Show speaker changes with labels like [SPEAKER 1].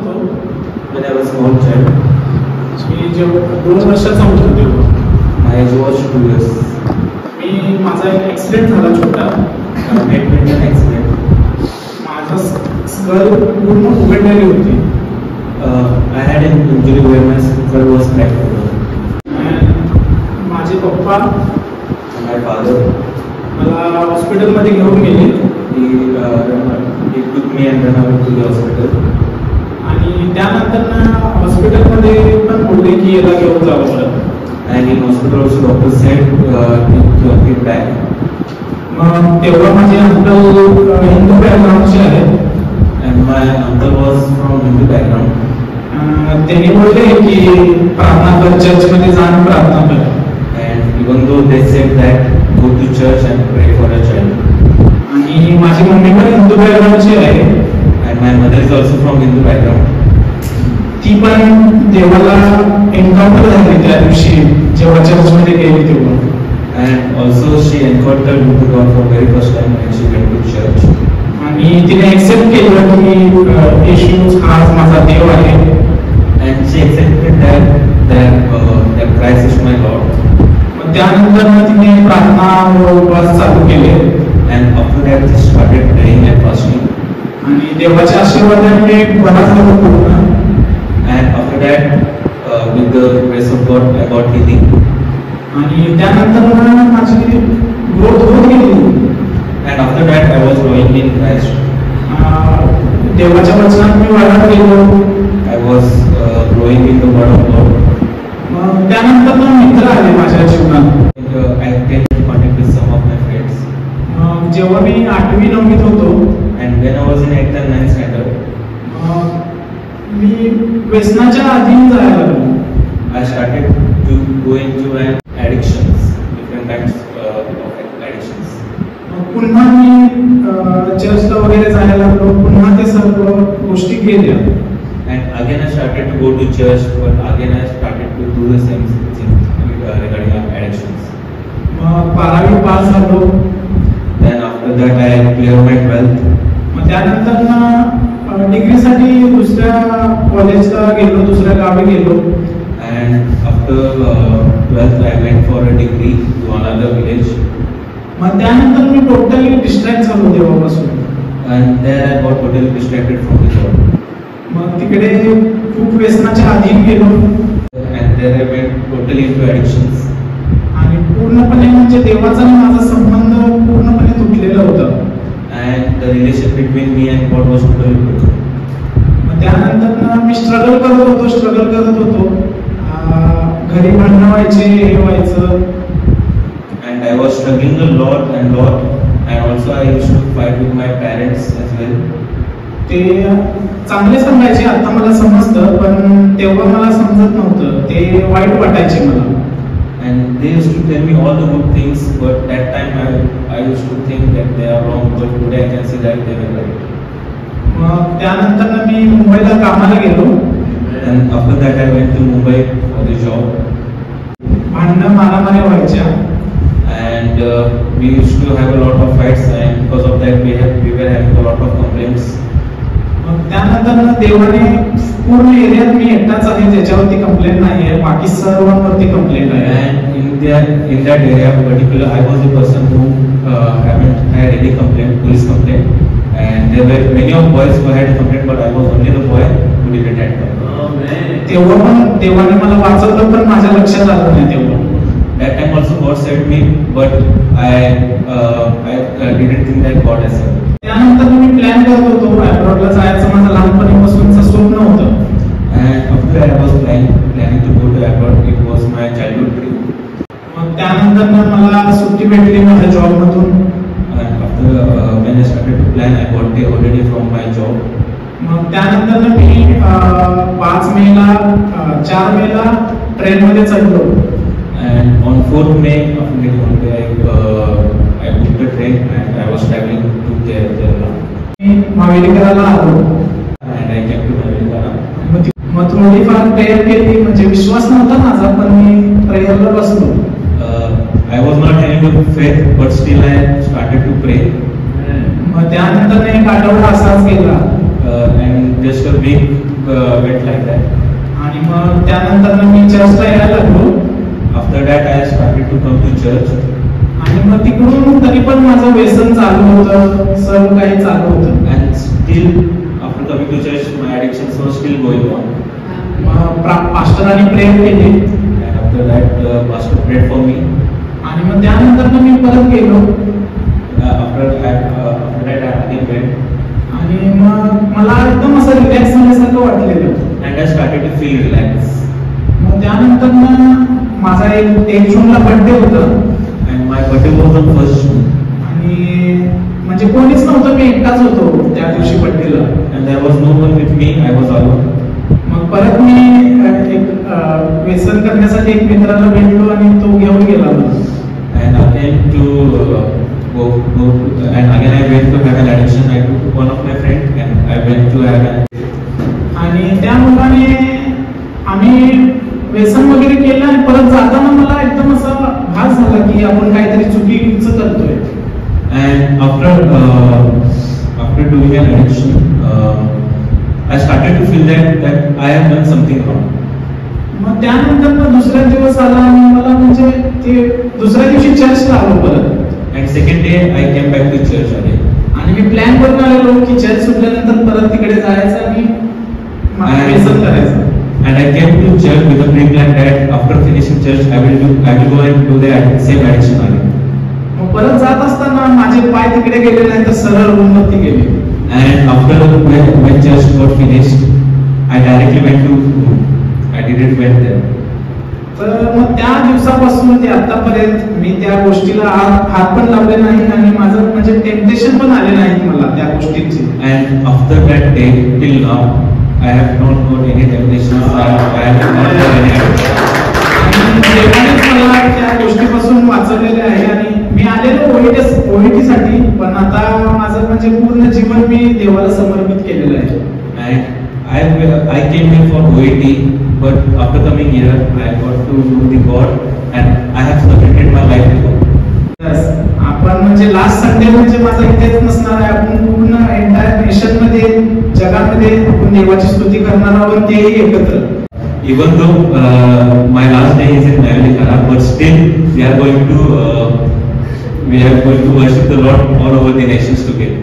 [SPEAKER 1] होतो.
[SPEAKER 2] when I was a small child.
[SPEAKER 1] मी जेव्हा 2 वर्षाचा होतो तेव्हा
[SPEAKER 2] My age was 2 years.
[SPEAKER 1] माझा एक ॲक्सिडेंट झाला छोटा.
[SPEAKER 2] I met with an accident.
[SPEAKER 1] माझा स्कल पूर्ण उघडलेली होती.
[SPEAKER 2] I had an injury where my skull was cracked.
[SPEAKER 1] माझे पप्पा
[SPEAKER 2] My father,
[SPEAKER 1] मला हॉस्पिटलमध्ये घेऊन गेले.
[SPEAKER 2] he took me and ran away to the hospital.
[SPEAKER 1] आणि त्यानंतर हॉस्पिटलमध्ये पण बोलले की याला घेऊन जावं पडतं.
[SPEAKER 2] And in hospital also doctor said to get back.
[SPEAKER 1] मग तेव्हा माझे अंकल हिंदू बॅकग्राऊंडचे आहेत.
[SPEAKER 2] And my uncle was from Hindu background.
[SPEAKER 1] त्यांनी बोलले की प्रार्थना कर, चर्चमध्ये जाऊन प्रार्थना कर.
[SPEAKER 2] And even though they said that go to church and pray for a child.
[SPEAKER 1] आणि माझी मम्मी पण हिंदू बॅकग्राऊंडची आहे.
[SPEAKER 2] And my mother is also from Hindu background.
[SPEAKER 1] ती पण देवाला एन्काउंटर झाली त्या दिवशी जेव्हा चर्चमध्ये गेली तेव्हा.
[SPEAKER 2] And also she encountered with God for very first time when she went to church.
[SPEAKER 1] आणि तिने ऍक्सेप्ट केलं की येशू हाच माझा देव आहे.
[SPEAKER 2] And she accepted that Christ is my Lord.
[SPEAKER 1] मग त्यानंतर तिने प्रार्थना व उपवास चालू केले.
[SPEAKER 2] And after that she started praying and fasting.
[SPEAKER 1] आणि देवाच्या आशीर्वादाने बरा झालो पूर्ण.
[SPEAKER 2] And after that with the grace of God I got healing.
[SPEAKER 1] आणि त्यानंतर माझी ग्रोथ होत गेली.
[SPEAKER 2] And after that I was growing in Christ.
[SPEAKER 1] देवाच्या वचनात मी वाढत गेलो.
[SPEAKER 2] I was growing in the word of God.
[SPEAKER 1] मग त्यानंतर मित्र आले माझ्या जीवनात.
[SPEAKER 2] I came to contact with some of my friends.
[SPEAKER 1] जेव्हा मी 8वी 9वीत होतो.
[SPEAKER 2] And when I was in 8th and 9th standard,
[SPEAKER 1] मी व्यसनाच्या अधीन जायला लागलो.
[SPEAKER 2] I started to go into addictions, different kinds of addictions.
[SPEAKER 1] पुन्हा मी चर्चला वगैरे जायला लागलो. पुन्हा ते सर्व गोष्टी केल्या.
[SPEAKER 2] And again I started to go to church, but again I started to do the same thing regarding addictions.
[SPEAKER 1] मग 12वी पास झालो.
[SPEAKER 2] Then after that I cleared my 12th.
[SPEAKER 1] मग त्यानंतर डिग्रीसाठी दुसऱ्या कॉलेजला गेलो, दुसऱ्या गावी गेलो.
[SPEAKER 2] And after 12th I went for a degree to another village.
[SPEAKER 1] मग त्यानंतर मी टोटली डिस्ट्रॅक्ट झालो देवापासून.
[SPEAKER 2] And there I got totally distracted from the God.
[SPEAKER 1] मग तिकडे खूप व्यसनाच्या अधीन गेलो.
[SPEAKER 2] And there I went totally into addictions.
[SPEAKER 1] आणि पूर्णपणे म्हणजे देवाचा आणि माझा संबंध पूर्णपणे तुटलेला होता.
[SPEAKER 2] And the relation between me and God was totally broken.
[SPEAKER 1] मग त्यानंतर मी स्ट्रगल करत होतो. घरी भांडणं व्हायचे, हे व्हायचं.
[SPEAKER 2] And I was struggling a lot, and also I used to fight with my parents as well.
[SPEAKER 1] ते चांगले सांगायचे, आता मला समजतं, पण तेव्हा मला समजत नव्हतं. ते वाईट वाटायचे मला.
[SPEAKER 2] And they used to tell me all the good things, but that time I used to think that they are wrong, but today I can see that they were right.
[SPEAKER 1] मग त्यानंतर मी मुंबईला कामाला गेलो.
[SPEAKER 2] And after that I went to Mumbai for the job.
[SPEAKER 1] भांडणं मारामारी व्हायच्या.
[SPEAKER 2] And we used to have a lot of fights, and because of that we were having a lot of complaints.
[SPEAKER 1] मग त्यानंतर देवाने पूर्ण एरियात मी एकटाच आहे ज्याच्यावरती कंप्लेंट नाही आहे. बाकी सर्वांवरती कंप्लेंट आहे.
[SPEAKER 2] And in that area particular I was the person who haven't had any complaint, police complaint. And there were many of boys who had a complaint, but I was only the boy who didn't have complaint.
[SPEAKER 1] तेव्हा पण देवाने मला वाचवलं, पण माझ्या लक्षात आलं नाही तेव्हा.
[SPEAKER 2] That time also God saved me, but I didn't think that God has saved me.
[SPEAKER 1] त्यानंतर मी प्लॅन करत होतो अब्रॉडला जायचं. माझं लहानपणीपासूनचं स्वप्न होतं.
[SPEAKER 2] And after I was planning to go to abroad, it was my childhood dream.
[SPEAKER 1] मग त्यानंतर मला सुट्टी भेटली माझ्या जॉब मधून.
[SPEAKER 2] And after when I started to plan, I got the holiday from my job.
[SPEAKER 1] मग त्यानंतर मी 5 मेला 4 मेला ट्रेनमध्ये चढलो.
[SPEAKER 2] And on 4th May, after getting holiday, I booked a train and I was traveling to Kerala.
[SPEAKER 1] मी मावेलीकराला आलो.
[SPEAKER 2] And I came to Mavelikara.
[SPEAKER 1] मग थोडीफार prayer केली, म्हणजे विश्वास नव्हता माझा, पण मी प्रेयरला बसलो.
[SPEAKER 2] I was not having a faith, but still I started to pray.
[SPEAKER 1] मग त्यानंतर एक आठवडा असाच गेला.
[SPEAKER 2] and just a week went like that.
[SPEAKER 1] आणि मग त्यानंतर मी चर्चला यायला लागलो.
[SPEAKER 2] After that I started to come to church.
[SPEAKER 1] आणि मग तिकडून तरी पण माझं व्यसन चालू होतं, सर्व काही चालू होतं.
[SPEAKER 2] And still after coming to church my addictions were still going on.
[SPEAKER 1] मग पास्टरांनी प्रेयर केली.
[SPEAKER 2] And after that pastor prayed for me.
[SPEAKER 1] आणि मग त्यानंतर मी परत गेलो.
[SPEAKER 2] After that I again went.
[SPEAKER 1] आणि मग मला एकदम असं रिलॅक्स झाल्यासारखं वाटलेलं.
[SPEAKER 2] And I started to feel relaxed.
[SPEAKER 1] मग त्यानंतर माझा 1 जूनला बर्थडे होता.
[SPEAKER 2] And my birthday was on 1st June.
[SPEAKER 1] आणि म्हणजे कोणीच नव्हतं, मी एकटाच होतो त्या दिवशी बर्थडेला.
[SPEAKER 2] And there was no one with me, I was alone.
[SPEAKER 1] मग परत मी एक व्यसन करण्यासाठी एक मित्राला भेटलो आणि तो घेऊन गेला मला.
[SPEAKER 2] And again go and again I went to have an addiction. I took one of my friend and I went to have an.
[SPEAKER 1] आणि त्या मुलाने आम्ही व्यसन वगैरे केलं आणि परत जाताना मला एकदम असा भास झाला की आपण काहीतरी चुकीचं करतोय.
[SPEAKER 2] And after doing an addiction, I started to feel that I have done something wrong.
[SPEAKER 1] मग त्यानंतर दुसरा दिवस आला आणि मला म्हणजे ते दुसऱ्या दिवशी चर्चला आलो परत.
[SPEAKER 2] And second day I came back to church again.
[SPEAKER 1] आणि मी प्लॅन करून आलेलो की चर्च सुटल्यानंतर परत तिकडे जायचं आणि व्यसन करायचं.
[SPEAKER 2] And I came to church with a pre-plan that after finishing church I will go and do the same addiction again.
[SPEAKER 1] मग परत जात असताना माझे पाय तिकडे गेले नाही तर सरळ रूमवरती गेले.
[SPEAKER 2] And after when church got finished, I directly went to room. I didn't went there.
[SPEAKER 1] तर मग त्या दिवसापासून ते आतापर्यंत मी त्या गोष्टीला हात पण लावले नाही आणि माझं म्हणजे टेम्पटेशन पण आले नाही मला त्या गोष्टीची.
[SPEAKER 2] And after that day till now I have not got any temptations. I have not got any addiction.
[SPEAKER 1] आणि देवानेच मला त्या गोष्टीपासून वाचवलेले आहे. आणि मी आलेलो ओएटीसाठी, पण आता माझं म्हणजे पूर्ण जीवन मी देवाला समर्पित केलेलं आहे.
[SPEAKER 2] And I came here for OET, but after coming here I got to know the God and I have submitted my life to God.
[SPEAKER 1] Yes. आपण म्हणजे लास्ट संडे म्हणजे माझा इथेच नसणार आहे. आपण पूर्ण एंटायर नेशन मध्ये, जगामध्ये आपण देवाची स्तुती करणार आहोत, तेही एकत्र.
[SPEAKER 2] Even though my last day is in Nayalekara, but still we are going to worship the Lord all over the nations together.